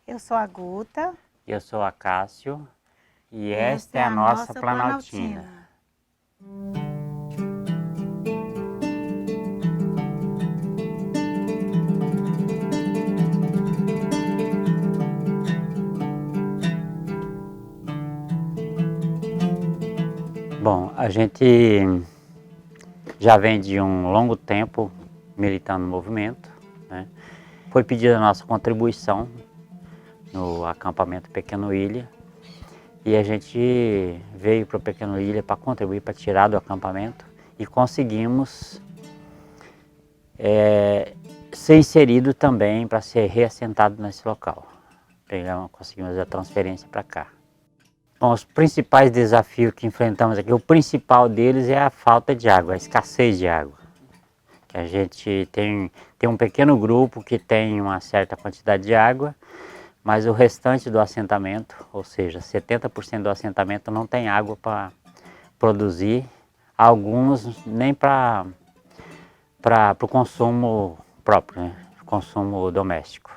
Eu sou a Guta. Eu sou a Cássio e esta é a nossa Planaltina. Bom, a gente já vem de um longo tempo militando no movimento, né? Foi pedida a nossa contribuição no acampamento Pequeno Ilha e a gente veio para o Pequeno Ilha para contribuir, para tirar do acampamento e conseguimos ser inserido também para ser reassentado nesse local. Conseguimos a transferência para cá. Bom, os principais desafios que enfrentamos aqui, o principal deles é a falta de água, a escassez de água. Que a gente tem um pequeno grupo que tem uma certa quantidade de água, mas o restante do assentamento, ou seja, 70% do assentamento não tem água para produzir, alguns nem para o consumo próprio, né? Consumo doméstico.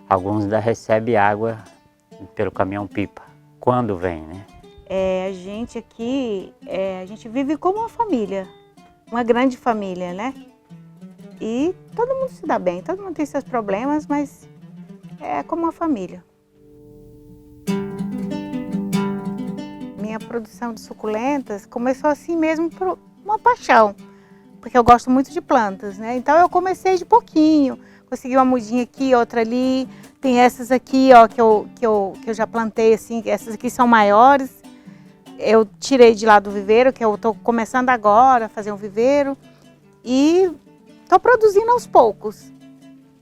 Alguns ainda recebem água pelo caminhão-pipa, quando vem, né? A gente aqui, a gente vive como uma família, uma grande família, né? E todo mundo se dá bem, todo mundo tem seus problemas, mas é como uma família. Minha produção de suculentas começou assim mesmo por uma paixão, porque eu gosto muito de plantas, né? Então eu comecei de pouquinho, consegui uma mudinha aqui, outra ali. Tem essas aqui, ó, que eu já plantei, assim, essas aqui são maiores. Eu tirei de lá do viveiro, que eu estou começando agora a fazer um viveiro. E estou produzindo aos poucos.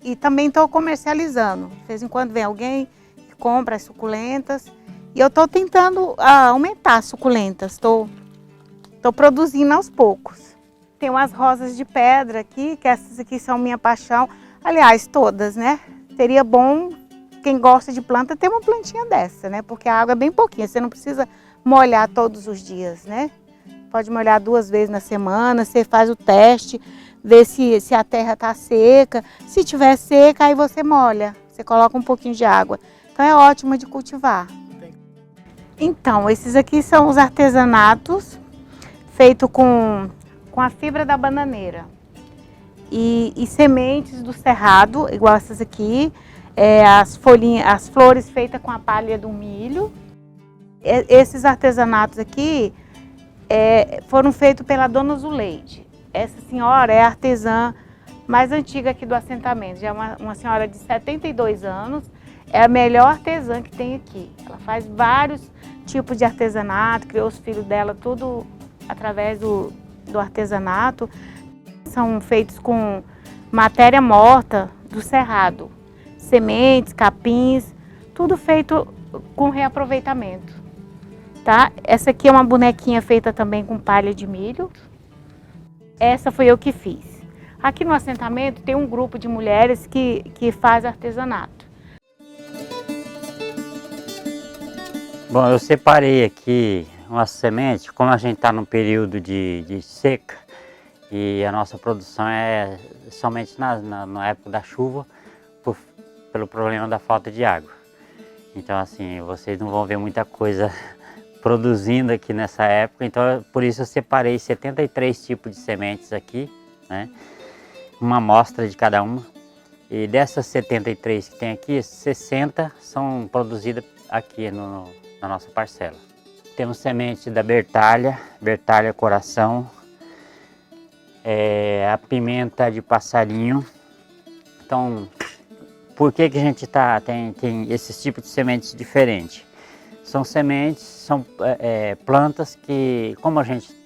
E também estou comercializando. De vez em quando vem alguém que compra as suculentas. E eu estou tentando aumentar as suculentas. Estou produzindo aos poucos. Tem umas rosas de pedra aqui, que essas aqui são minha paixão. Aliás, todas, né? Seria bom, quem gosta de planta, ter uma plantinha dessa, né? Porque a água é bem pouquinha, você não precisa molhar todos os dias, né? Pode molhar 2 vezes na semana, você faz o teste, vê se a terra está seca. Se tiver seca, aí você molha, você coloca um pouquinho de água. Então é ótimo de cultivar. Então, esses aqui são os artesanatos feitos com a fibra da bananeira. E sementes do cerrado, igual essas aqui, as flores feitas com a palha do milho. Esses artesanatos aqui foram feitos pela Dona Zuleide. Essa senhora é a artesã mais antiga aqui do assentamento, já é uma senhora de 72 anos, é a melhor artesã que tem aqui. Ela faz vários tipos de artesanato, criou os filhos dela tudo através do artesanato. São feitos com matéria morta do cerrado, sementes, capins, tudo feito com reaproveitamento, tá? Essa aqui é uma bonequinha feita também com palha de milho. Essa foi eu que fiz. Aqui no assentamento tem um grupo de mulheres que faz artesanato. Bom, eu separei aqui umas sementes, como a gente está num período de seca, e a nossa produção é somente na época da chuva, pelo problema da falta de água. Então, assim, vocês não vão ver muita coisa produzindo aqui nessa época, então por isso eu separei 73 tipos de sementes aqui, né? Uma amostra de cada uma. E dessas 73 que tem aqui, 60 são produzidas aqui na nossa parcela. Temos semente da bertalha coração, a pimenta de passarinho. Então, por que a gente tem esses tipos de sementes diferentes? São sementes, são plantas que, como a gente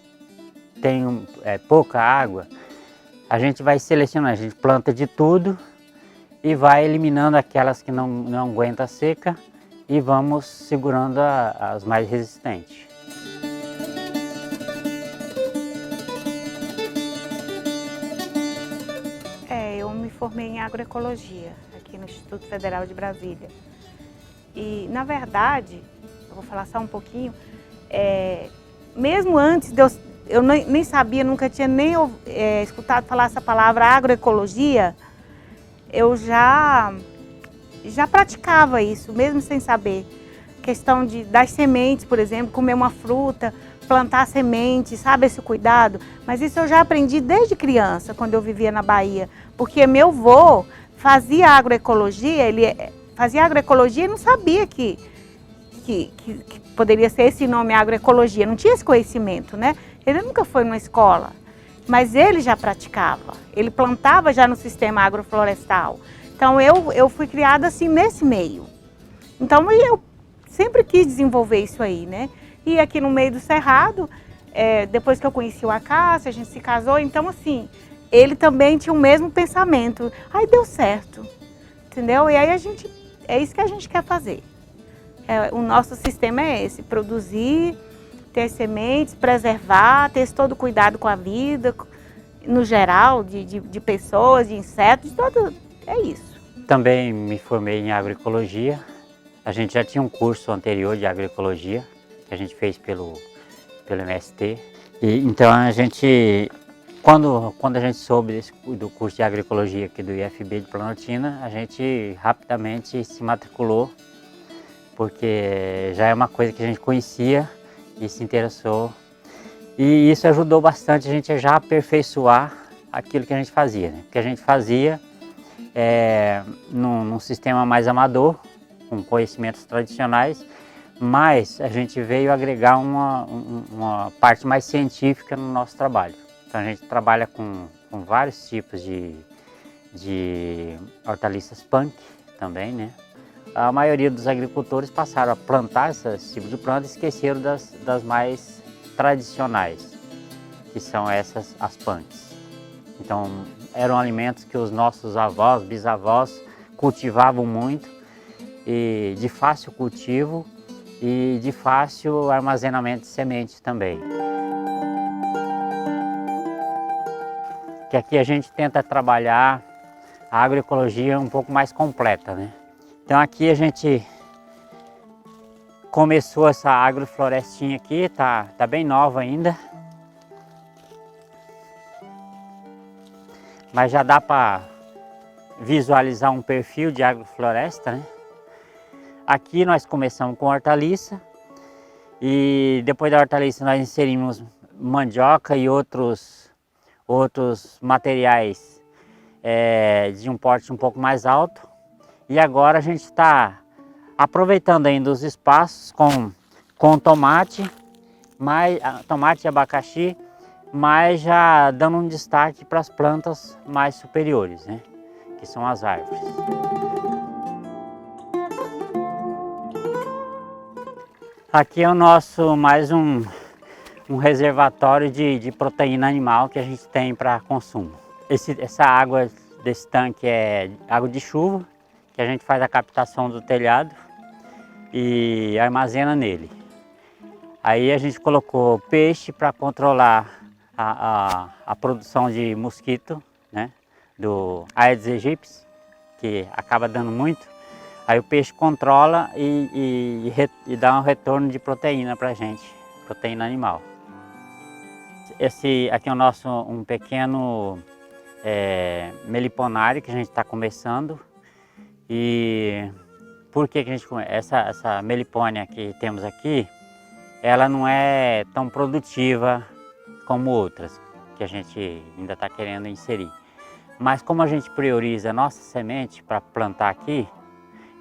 tem pouca água, a gente vai selecionando, a gente planta de tudo e vai eliminando aquelas que não aguentam a seca e vamos segurando as mais resistentes. Eu me formei em agroecologia aqui no Instituto Federal de Brasília. E, na verdade, eu vou falar só um pouquinho, mesmo antes de eu nem sabia, nunca tinha nem escutado falar essa palavra agroecologia, eu já já praticava isso, mesmo sem saber. Questão das sementes, por exemplo, comer uma fruta, plantar sementes, sabe, esse cuidado. Mas isso eu já aprendi desde criança, quando eu vivia na Bahia. Porque meu avô fazia agroecologia, ele fazia agroecologia e não sabia que poderia ser esse nome agroecologia, não tinha esse conhecimento, né? Ele nunca foi numa escola, mas ele já praticava, ele plantava já no sistema agroflorestal. Então eu fui criada assim nesse meio. Então eu sempre quis desenvolver isso aí, né? E aqui no meio do Cerrado, depois que eu conheci o Acácio, a gente se casou, então assim, ele também tinha o mesmo pensamento. Aí deu certo, entendeu? E aí é isso que a gente quer fazer. O nosso sistema é esse, produzir, ter sementes, preservar, ter todo cuidado com a vida, no geral, de pessoas, de insetos, de todo, é isso. Também me formei em agroecologia. A gente já tinha um curso anterior de agroecologia, que a gente fez pelo MST. E, então a gente, quando a gente soube do curso de agroecologia aqui do IFB de Planaltina, a gente rapidamente se matriculou, porque já é uma coisa que a gente conhecia e se interessou. E isso ajudou bastante a gente a já aperfeiçoar aquilo que a gente fazia, né? Porque a gente fazia num sistema mais amador, com conhecimentos tradicionais, mas a gente veio agregar uma parte mais científica no nosso trabalho. Então a gente trabalha com vários tipos de hortaliças punk também, né? A maioria dos agricultores passaram a plantar esses tipos de plantas e esqueceram das mais tradicionais, que são essas, as punks. Então eram alimentos que os nossos avós, bisavós cultivavam muito, e de fácil cultivo e de fácil armazenamento de sementes também. Que aqui a gente tenta trabalhar a agroecologia um pouco mais completa, né? Então aqui a gente começou essa agroflorestinha aqui, tá bem nova ainda. Mas já dá para visualizar um perfil de agrofloresta, né? Aqui nós começamos com hortaliça e depois da hortaliça nós inserimos mandioca e outros materiais de um porte um pouco mais alto. E agora a gente está aproveitando ainda os espaços com tomate e abacaxi, mas já dando um destaque para as plantas mais superiores, né? Que são as árvores. Aqui é o nosso mais um reservatório de proteína animal que a gente tem para consumo. Essa água desse tanque é água de chuva, que a gente faz a captação do telhado e armazena nele. Aí a gente colocou peixe para controlar a produção de mosquito, né, do Aedes aegypti, que acaba dando muito. Aí o peixe controla e dá um retorno de proteína para a gente, proteína animal. Esse aqui é o nosso um pequeno meliponário que a gente está começando. E por que a gente essa melipônia que temos aqui, ela não é tão produtiva como outras que a gente ainda está querendo inserir. Mas como a gente prioriza a nossa semente para plantar aqui,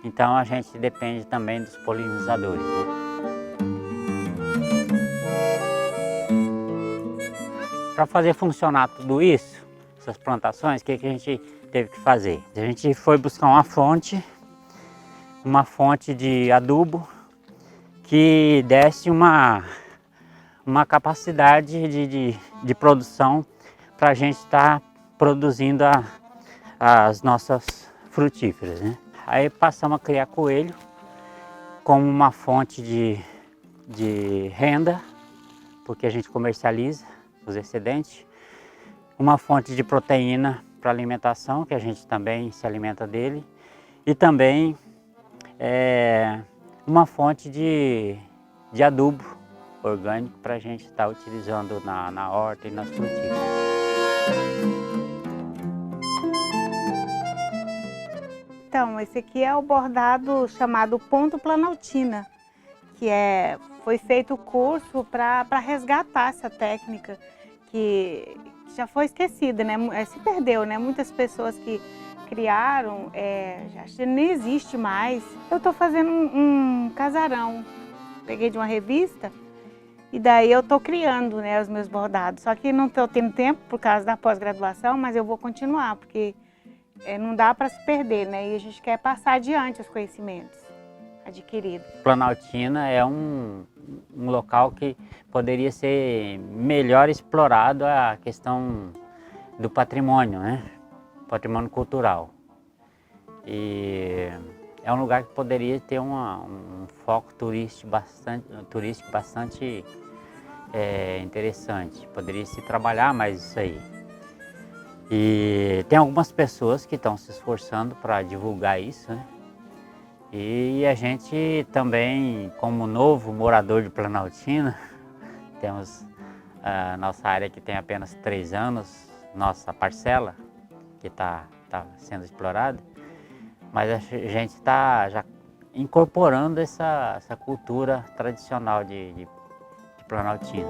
então a gente depende também dos polinizadores, né? Para fazer funcionar tudo isso, essas plantações, o que a gente teve que fazer? A gente foi buscar uma fonte de adubo que desse uma capacidade de produção para a gente estar produzindo as nossas frutíferas, né? Aí passamos a criar coelho como uma fonte de renda, porque a gente comercializa os excedentes, uma fonte de proteína para alimentação, que a gente também se alimenta dele, e também uma fonte de adubo orgânico para a gente estar utilizando na horta e nas frutíferas. Então, esse aqui é o bordado chamado ponto planaltina, que foi feito o curso para resgatar essa técnica que já foi esquecida, né? Se perdeu, né? Muitas pessoas que criaram, já nem existe mais. Eu estou fazendo um casarão, peguei de uma revista e daí eu estou criando, né, os meus bordados. Só que não estou tendo tempo por causa da pós-graduação, mas eu vou continuar, porque não dá para se perder, né? E a gente quer passar adiante os conhecimentos adquiridos. Planaltina é um local que poderia ser melhor explorado a questão do patrimônio, né? Patrimônio cultural. E é um lugar que poderia ter um foco turístico bastante interessante. Poderia se trabalhar mais isso aí. E tem algumas pessoas que estão se esforçando para divulgar isso, né? E a gente também, como novo morador de Planaltina, temos a nossa área que tem apenas 3 anos, nossa parcela, que está sendo explorada, mas a gente está já incorporando essa cultura tradicional de Planaltina.